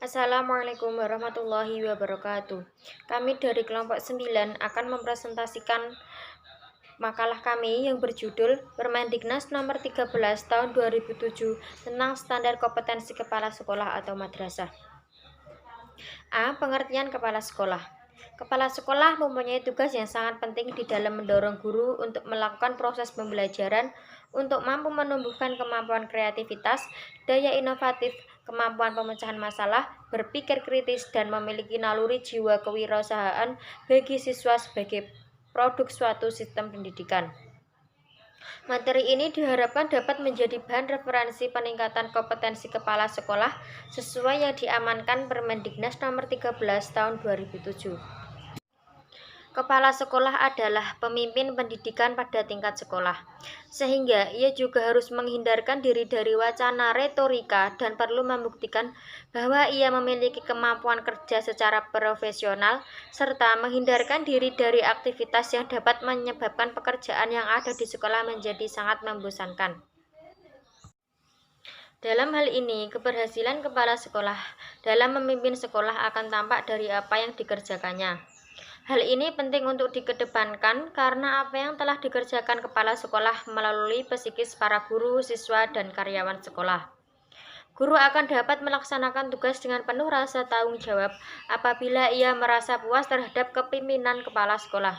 Assalamualaikum warahmatullahi wabarakatuh. Kami dari kelompok 9 akan mempresentasikan makalah kami yang berjudul Permendiknas nomor 13 tahun 2007 tentang standar kompetensi kepala sekolah atau madrasah. A. Pengertian kepala sekolah. Kepala sekolah mempunyai tugas yang sangat penting di dalam mendorong guru untuk melakukan proses pembelajaran untuk mampu menumbuhkan kemampuan kreativitas, daya inovatif, kemampuan pemecahan masalah, berpikir kritis, dan memiliki naluri jiwa kewirausahaan bagi siswa sebagai produk suatu sistem pendidikan. Materi ini diharapkan dapat menjadi bahan referensi peningkatan kompetensi kepala sekolah sesuai yang diamankan Permendiknas nomor 13 tahun 2007. Kepala sekolah adalah pemimpin pendidikan pada tingkat sekolah, sehingga ia juga harus menghindarkan diri dari wacana retorika dan perlu membuktikan bahwa ia memiliki kemampuan kerja secara profesional, serta menghindarkan diri dari aktivitas yang dapat menyebabkan pekerjaan yang ada di sekolah menjadi sangat membosankan. Dalam hal ini, keberhasilan kepala sekolah dalam memimpin sekolah akan tampak dari apa yang dikerjakannya. Hal ini penting untuk dikedepankan karena apa yang telah dikerjakan kepala sekolah melalui psikis para guru, siswa, dan karyawan sekolah. Guru akan dapat melaksanakan tugas dengan penuh rasa tanggung jawab apabila ia merasa puas terhadap kepemimpinan kepala sekolah.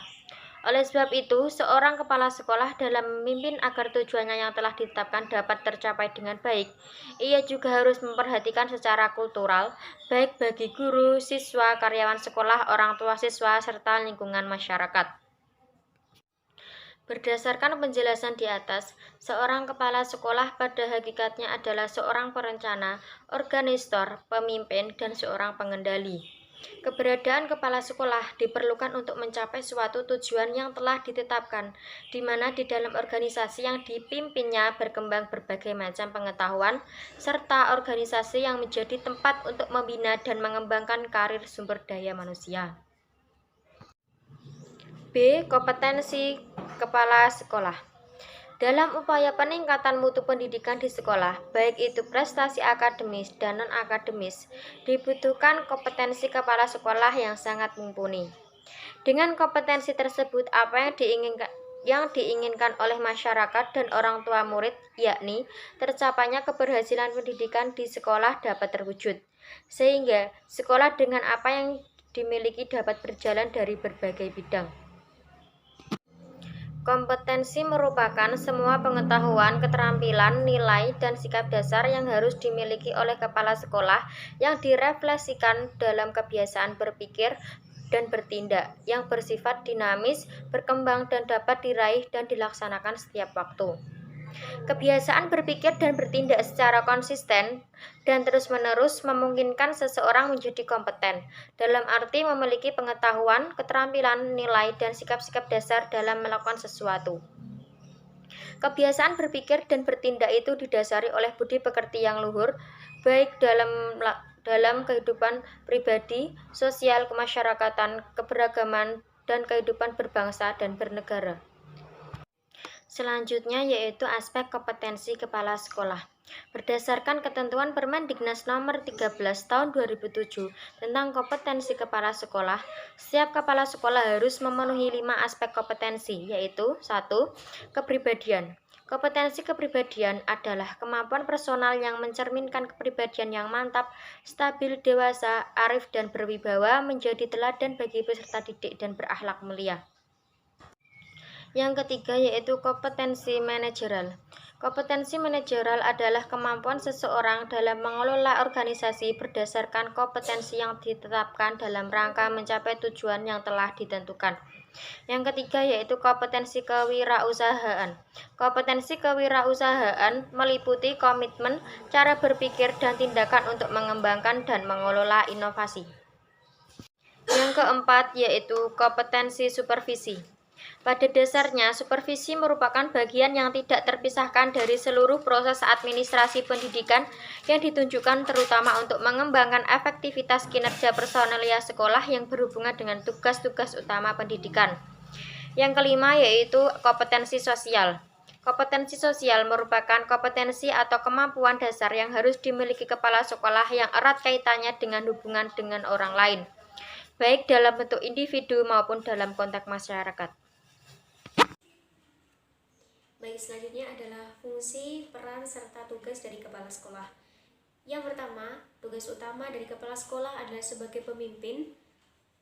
Oleh sebab itu, seorang kepala sekolah dalam memimpin agar tujuannya yang telah ditetapkan dapat tercapai dengan baik, ia juga harus memperhatikan secara kultural, baik bagi guru, siswa, karyawan sekolah, orang tua siswa, serta lingkungan masyarakat. Berdasarkan penjelasan di atas, seorang kepala sekolah pada hakikatnya adalah seorang perencana, organisator, pemimpin, dan seorang pengendali. Keberadaan kepala sekolah diperlukan untuk mencapai suatu tujuan yang telah ditetapkan, di mana di dalam organisasi yang dipimpinnya berkembang berbagai macam pengetahuan, serta organisasi yang menjadi tempat untuk membina dan mengembangkan karir sumber daya manusia. B. Kompetensi kepala sekolah. Dalam upaya peningkatan mutu pendidikan di sekolah, baik itu prestasi akademis dan non-akademis, dibutuhkan kompetensi kepala sekolah yang sangat mumpuni. Dengan kompetensi tersebut, apa yang diinginkan oleh masyarakat dan orang tua murid, yakni tercapainya keberhasilan pendidikan di sekolah dapat terwujud, sehingga sekolah dengan apa yang dimiliki dapat berjalan dari berbagai bidang. Kompetensi merupakan semua pengetahuan, keterampilan, nilai, dan sikap dasar yang harus dimiliki oleh kepala sekolah yang direfleksikan dalam kebiasaan berpikir dan bertindak yang bersifat dinamis, berkembang, dan dapat diraih dan dilaksanakan setiap waktu. Kebiasaan berpikir dan bertindak secara konsisten dan terus-menerus memungkinkan seseorang menjadi kompeten, dalam arti memiliki pengetahuan, keterampilan, nilai, dan sikap-sikap dasar dalam melakukan sesuatu. Kebiasaan berpikir dan bertindak itu didasari oleh budi pekerti yang luhur, baik dalam kehidupan pribadi, sosial, kemasyarakatan, keberagaman, dan kehidupan berbangsa dan bernegara. Selanjutnya yaitu aspek kompetensi kepala sekolah. Berdasarkan ketentuan Permendiknas nomor 13 tahun 2007 tentang kompetensi kepala sekolah, setiap kepala sekolah harus memenuhi 5 aspek kompetensi, yaitu 1. Kepribadian. Kompetensi kepribadian adalah kemampuan personal yang mencerminkan kepribadian yang mantap, stabil, dewasa, arif, dan berwibawa, menjadi teladan bagi peserta didik dan berakhlak mulia. Yang ketiga yaitu kompetensi manajerial. Kompetensi manajerial adalah kemampuan seseorang dalam mengelola organisasi berdasarkan kompetensi yang ditetapkan dalam rangka mencapai tujuan yang telah ditentukan. Yang ketiga yaitu kompetensi kewirausahaan. Kompetensi kewirausahaan meliputi komitmen, cara berpikir, dan tindakan untuk mengembangkan dan mengelola inovasi. Yang keempat yaitu kompetensi supervisi. Pada dasarnya, supervisi merupakan bagian yang tidak terpisahkan dari seluruh proses administrasi pendidikan yang ditunjukkan terutama untuk mengembangkan efektivitas kinerja personelia sekolah yang berhubungan dengan tugas-tugas utama pendidikan. Yang kelima yaitu kompetensi sosial. Kompetensi sosial merupakan kompetensi atau kemampuan dasar yang harus dimiliki kepala sekolah yang erat kaitannya dengan hubungan dengan orang lain, baik dalam bentuk individu maupun dalam konteks masyarakat. Baik, selanjutnya adalah fungsi, peran, serta tugas dari kepala sekolah. Yang pertama, tugas utama dari kepala sekolah adalah sebagai pemimpin,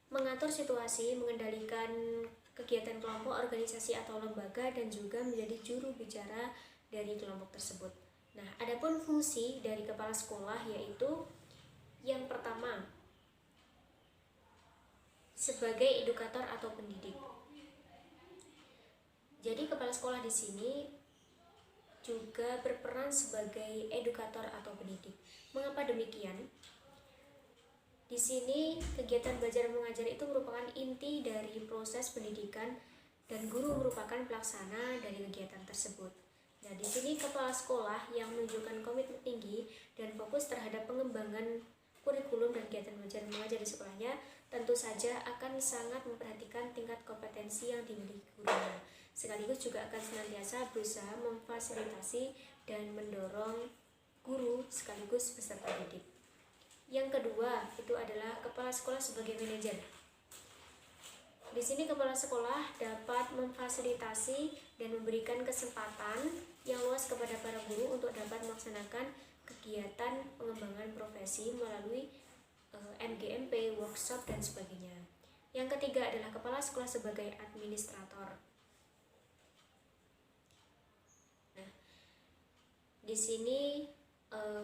mengatur situasi, mengendalikan kegiatan kelompok, organisasi atau lembaga, dan juga menjadi juru bicara dari kelompok tersebut. Nah, adapun fungsi dari kepala sekolah yaitu yang pertama, sebagai edukator atau pendidik. Jadi kepala sekolah di sini juga berperan sebagai edukator atau pendidik. Mengapa demikian? Di sini kegiatan belajar mengajar itu merupakan inti dari proses pendidikan dan guru merupakan pelaksana dari kegiatan tersebut. Nah, di sini kepala sekolah yang menunjukkan komitmen tinggi dan fokus terhadap pengembangan kurikulum dan kegiatan belajar mengajar di sekolahnya tentu saja akan sangat memperhatikan tingkat kompetensi yang dimiliki gurunya. Sekaligus juga akan senantiasa berusaha memfasilitasi dan mendorong guru sekaligus peserta didik. Yang kedua itu adalah kepala sekolah sebagai manajer. Di sini kepala sekolah dapat memfasilitasi dan memberikan kesempatan yang luas kepada para guru untuk dapat melaksanakan kegiatan pengembangan profesi melalui MGMP, workshop dan sebagainya. Yang ketiga adalah kepala sekolah sebagai administrator. Nah, di sini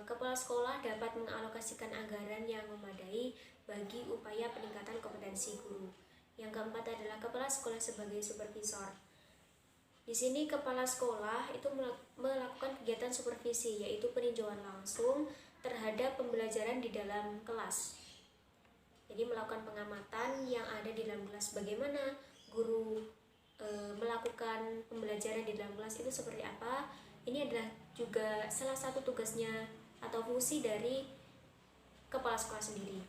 kepala sekolah dapat mengalokasikan anggaran yang memadai bagi upaya peningkatan kompetensi guru. Yang keempat adalah kepala sekolah sebagai supervisor. Di sini kepala sekolah itu melakukan kegiatan supervisi, yaitu peninjauan langsung terhadap pembelajaran di dalam kelas. Jadi melakukan pengamatan yang ada di dalam kelas, bagaimana guru melakukan pembelajaran di dalam kelas itu seperti apa. Ini adalah juga salah satu tugasnya atau fungsi dari kepala sekolah sendiri.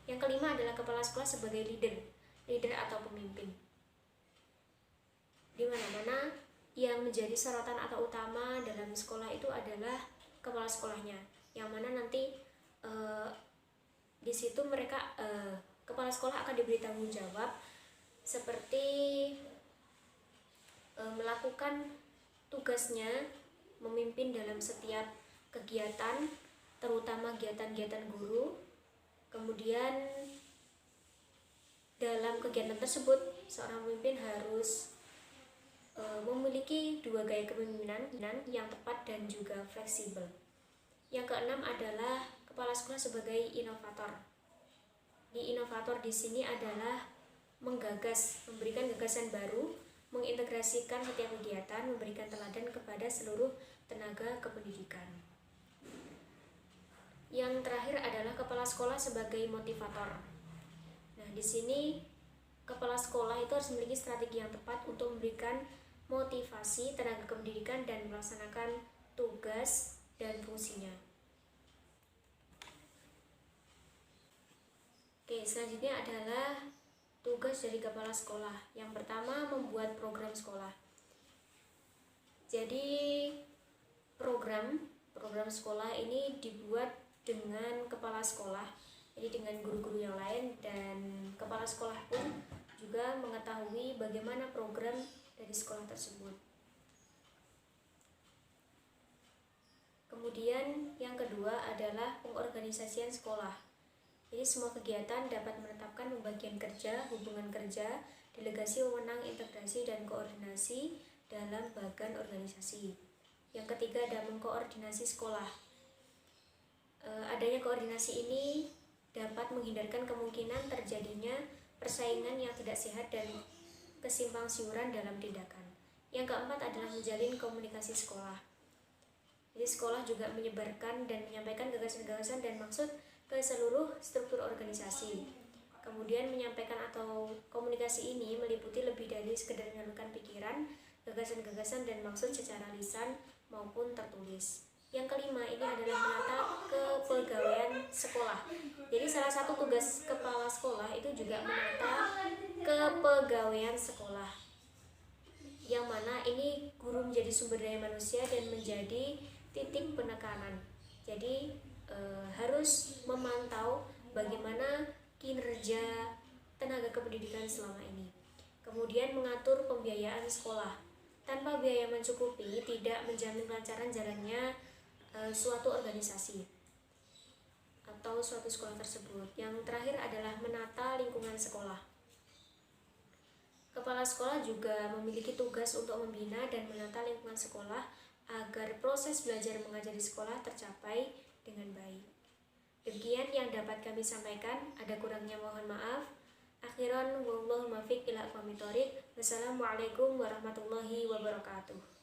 Yang kelima adalah kepala sekolah sebagai leader atau pemimpin. Di mana-mana yang menjadi sorotan atau utama dalam sekolah itu adalah kepala sekolahnya, yang mana nanti di situ mereka kepala sekolah akan diberi tanggung jawab seperti melakukan tugasnya memimpin dalam setiap kegiatan, terutama kegiatan-kegiatan guru. Kemudian dalam kegiatan tersebut seorang pemimpin harus memiliki dua gaya kepemimpinan yang tepat dan juga fleksibel. Yang keenam adalah kepala sekolah sebagai inovator. Di inovator di sini adalah menggagas, memberikan gagasan baru, mengintegrasikan setiap kegiatan, memberikan teladan kepada seluruh tenaga kependidikan. Yang terakhir adalah kepala sekolah sebagai motivator. Nah, di sini kepala sekolah itu harus memiliki strategi yang tepat untuk memberikan motivasi tenaga kependidikan dan melaksanakan tugas dan fungsinya. Oke, selanjutnya adalah tugas dari kepala sekolah. Yang pertama, membuat program sekolah. Jadi program sekolah ini dibuat dengan kepala sekolah, jadi dengan guru-guru yang lain, dan kepala sekolah pun juga mengetahui bagaimana program dari sekolah tersebut. Kemudian yang kedua adalah pengorganisasian sekolah. Jadi semua kegiatan dapat menetapkan pembagian kerja, hubungan kerja, delegasi wewenang, integrasi dan koordinasi dalam bagan organisasi. Yang ketiga ada mengkoordinasi sekolah. Adanya koordinasi ini dapat menghindarkan kemungkinan terjadinya persaingan yang tidak sehat dan kesimpangsiuran dalam tindakan. Yang keempat adalah menjalin komunikasi sekolah. Jadi sekolah juga menyebarkan dan menyampaikan gagasan-gagasan dan maksud ke seluruh struktur organisasi. Kemudian menyampaikan atau komunikasi ini meliputi lebih dari sekedar menyalurkan pikiran, gagasan-gagasan dan maksud secara lisan maupun tertulis. Yang kelima ini adalah menata kepegawaian sekolah. Jadi salah satu tugas kepala sekolah itu juga menata kepegawaian sekolah. yang mana ini guru menjadi sumber daya manusia dan menjadi titik penekanan. Jadi harus memantau bagaimana kinerja tenaga kependidikan selama ini. Kemudian mengatur pembiayaan sekolah. Tanpa biaya mencukupi tidak menjamin kelancaran jalannya suatu organisasi atau suatu sekolah tersebut. Yang terakhir adalah menata lingkungan sekolah. Kepala sekolah juga memiliki tugas untuk membina dan menata lingkungan sekolah agar proses belajar mengajar di sekolah tercapai dengan baik. Demikian yang dapat kami sampaikan, ada kurangnya mohon maaf. Akhiran wallahul muwaffiq ila aqwamit thoriq. Wassalamualaikum warahmatullahi wabarakatuh.